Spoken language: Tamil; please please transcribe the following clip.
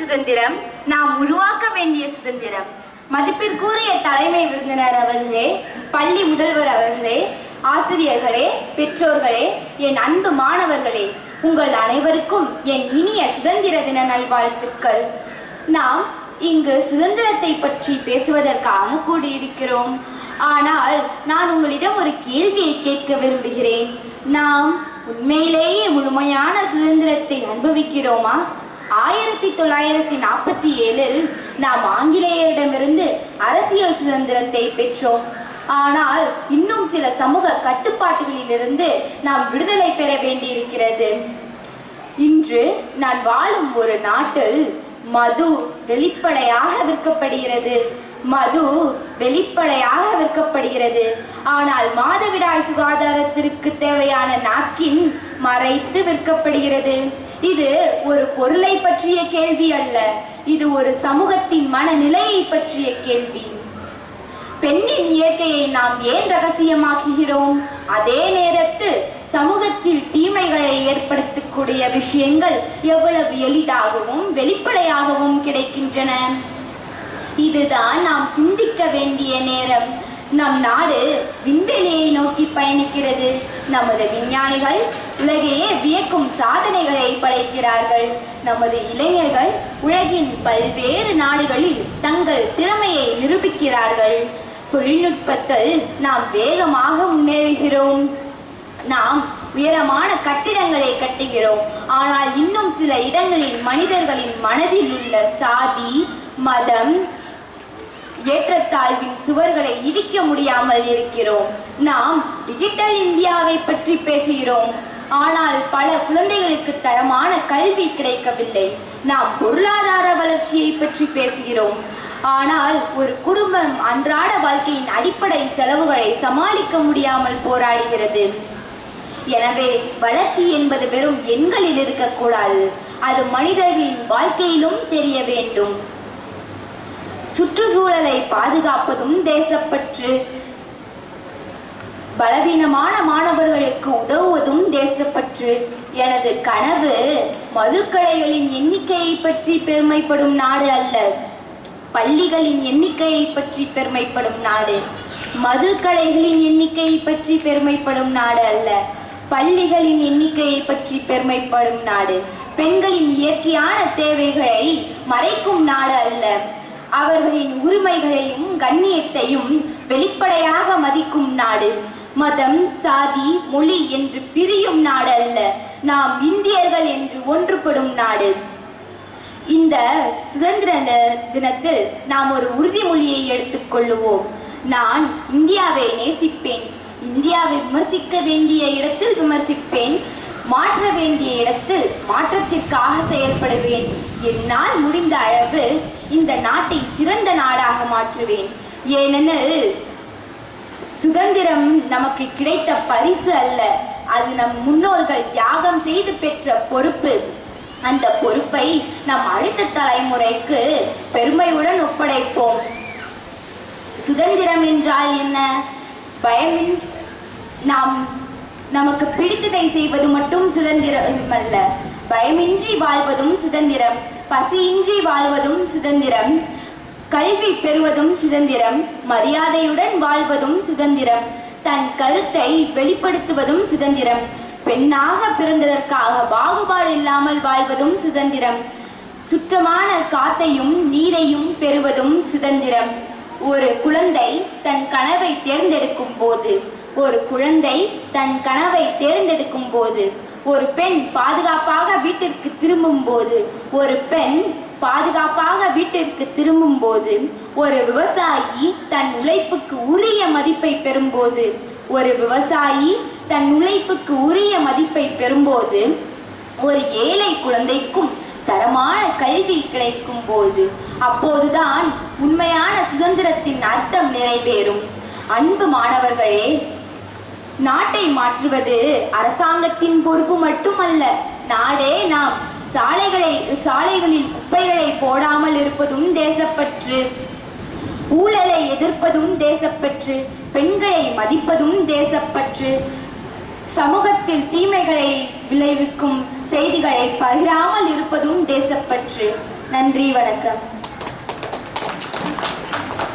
சுதந்திரம் நாம் உருவாக்க வேண்டிய சுதந்திரம். மதிப்பிற்குரிய தலைமை விருந்தினர் அவர்களே, பள்ளி முதல்வர் அவர்களே, ஆசிரியர்களே, பெற்றோர்களே, என் அன்பு மாணவர்களே, உங்கள் அனைவருக்கும் என் இனிய சுதந்திர தின நல்வாழ்த்துக்கள். நாம் இங்கு சுதந்திரத்தை பற்றி பேசுவதற்காக கூடியிருக்கிறோம். ஆனால் நான் உங்களிடம் ஒரு கேள்வியை கேட்க விரும்புகிறேன். நாம் உண்மையிலேயே முழுமையான சுதந்திரத்தை அனுபவிக்கிறோமா? 1947 நாம் ஆங்கிலேயரிடமிருந்து அரசியல் சுதந்திரத்தை பெற்றோம். ஆனால் இன்னும் சில சமூக கட்டுப்பாடுகளிலிருந்து நாம் விடுதலை பெற வேண்டியிருக்கிறது. இன்று நான் வாழும் ஒரு நாட்டில் மது வெளிப்படையாக விற்கப்படுகிறது. ஆனால் மாதவிடாய் சுகாதாரத்திற்கு தேவையான நாப்கின் மறைத்து விற்கப்படுகிறது. இது ஒரு பொருளை பற்றிய கேள்வி அல்ல, இது ஒரு சமூகத்தின் மனநிலையை பற்றிய கேள்வி. பெண்ணின் இயற்கையை நாம் ஏன் ரகசியமாக்குகிறோம்? அதே நேரத்தில் சமூகத்தில் தீமைகளை ஏற்படுத்தக்கூடிய விஷயங்கள் எவ்வளவு எளிதாகவும் வெளிப்படையாகவும் கிடைக்கின்றன. இதுதான் நாம் சிந்திக்க வேண்டிய நேரம். நம் நாடு விண்வெளியை நோக்கி பயணிக்கிறது. நமது விஞ்ஞானிகள் உலகையே வியக்கும் சாதனைகளை படைக்கிறார்கள். நமது இளைஞர்கள் உலகின் பல்வேறு நாடுகளில் தங்கள் திறமையை நிரூபிக்கிறார்கள். தொழில்நுட்பத்தில் நாம் வேகமாக முன்னேறுகிறோம். நாம் உயரமான கட்டிடங்களை கட்டுகிறோம். ஆனால் இன்னும் சில இடங்களில் மனிதர்களின் மனதில் உள்ள சாதி, மதம், ஏற்றத்தாழ்வின் சுவர்களை இடிக்க முடியாமல் இருக்கிறோம். நாம் டிஜிட்டல் இந்தியாவை பற்றி பேசுகிறோம். ஆனால் பல குழந்தைகளுக்கு தரமான கல்வி கிடைக்கவில்லை. நாம் பொருளாதார வளர்ச்சியை பற்றி பேசுகிறோம். ஆனால் ஒரு குடும்பம் அன்றாட வாழ்க்கையின் அடிப்படை செலவுகளை சமாளிக்க முடியாமல் போராடுகிறது. எனவே வளர்ச்சி என்பது வெறும் எண்களில் இருக்கக்கூடாது, அது மனிதர்களின் வாழ்க்கையிலும் தெரிய வேண்டும். சுற்றுச்சூழலை பாதுகாப்பதும் தேசப்பற்று. பலவீனமான மாணவர்களுக்கு உதவுவதும் தேசப்பற்று. எனது கனவு மதுக்கடைகளின் எண்ணிக்கையை பற்றி பெருமைப்படும் நாடு அல்ல, பள்ளிகளின் எண்ணிக்கையை பற்றி பெருமைப்படும் நாடு. மதுக்கடைகளின் எண்ணிக்கையை பற்றி பெருமைப்படும் நாடு அல்ல, பள்ளிகளின் எண்ணிக்கையை பற்றி பெருமைப்படும் நாடு. பெண்களின் இயற்கையான தேவைகளை மறைக்கும் நாடு அல்ல, அவர்களின் உரிமைகளையும் கண்ணியத்தையும் வெளிப்படையாக மதிக்கும் நாடு. மதம், சாதி, மொழி என்று பிரியும் நாடு அல்ல, நாம் இந்தியர்கள் என்று ஒன்றுபடும் நாடு. இந்த சுதந்திர தினத்தில் நாம் ஒரு உறுதிமொழியை எடுத்துக்கொள்ளுவோம். நான் இந்தியாவை நேசிப்பேன், இந்தியாவை விமர்சிக்க வேண்டிய இடத்தில் விமர்சிப்பேன், மாற்ற வேண்டிய இடத்தில் மாற்றத்திற்காக செயல்படுவேன். என்னால் முடிந்த அளவு இந்த நாட்டை சிறந்த நாடாக மாற்றுவேன். ஏனெனில் சுதந்திரம் நமக்கு கிடைத்த பரிசு அல்ல, அது நம் முன்னோர்கள் தியாகம் செய்து பெற்ற பொறுப்பு. அந்த பொறுப்பை நம் அடுத்த தலைமுறைக்கு பெருமையுடன் ஒப்படைப்போம். சுதந்திரம் என்றால் என்ன? பயமின் நமக்கு பிடித்ததை செய்வது மட்டும் சுதந்திரம் அல்ல, பயமின்றி வாழ்வதும் சுதந்திரம், பசியின்றி வாழ்வதும் சுதந்திரம், கல்வி பெறுவதும் சுதந்திரம், மரியாதையுடன் வாழ்வதும் சுதந்திரம், தன் கருத்தை வெளிப்படுத்துவதும் சுதந்திரம், பெண்ணாக பிறந்ததற்காக பாகுபாடு இல்லாமல் வாழ்வதும் சுதந்திரம், சுற்றமான காத்தையும் நீரையும் பெறுவதும் சுதந்திரம். ஒரு குழந்தை தன் கனவை தேர்ந்தெடுக்கும் போது, ஒரு பெண் பாதுகாப்பாக வீட்டிற்கு திரும்பும் போது, ஒரு விவசாயி தன் உழைப்புக்கு உரிய மதிப்பை பெறும்போது, ஒரு ஏழை குழந்தைக்கும் தரமான கல்வி கிடைக்கும் போது, அப்போதுதான் உண்மையான சுதந்திரத்தின் அர்த்தம் நிறைவேறும். அன்பு மாணவர்களே, நாட்டை மாற்றுவது அரசாங்கத்தின் பொறுப்பு மட்டுமல்ல. நாடே நாம் சாலைகளில் குப்பைகளை போடாமல் இருப்பதும் தேசப்பற்று, ஊழலை எதிர்ப்பதும் தேசப்பற்று, பெண்களை மதிப்பதும் தேசப்பற்று, சமூகத்தில் தீமைகளை விளைவிக்கும் செய்திகளை பகிராமல் இருப்பதும் தேசப்பற்று. நன்றி, வணக்கம்.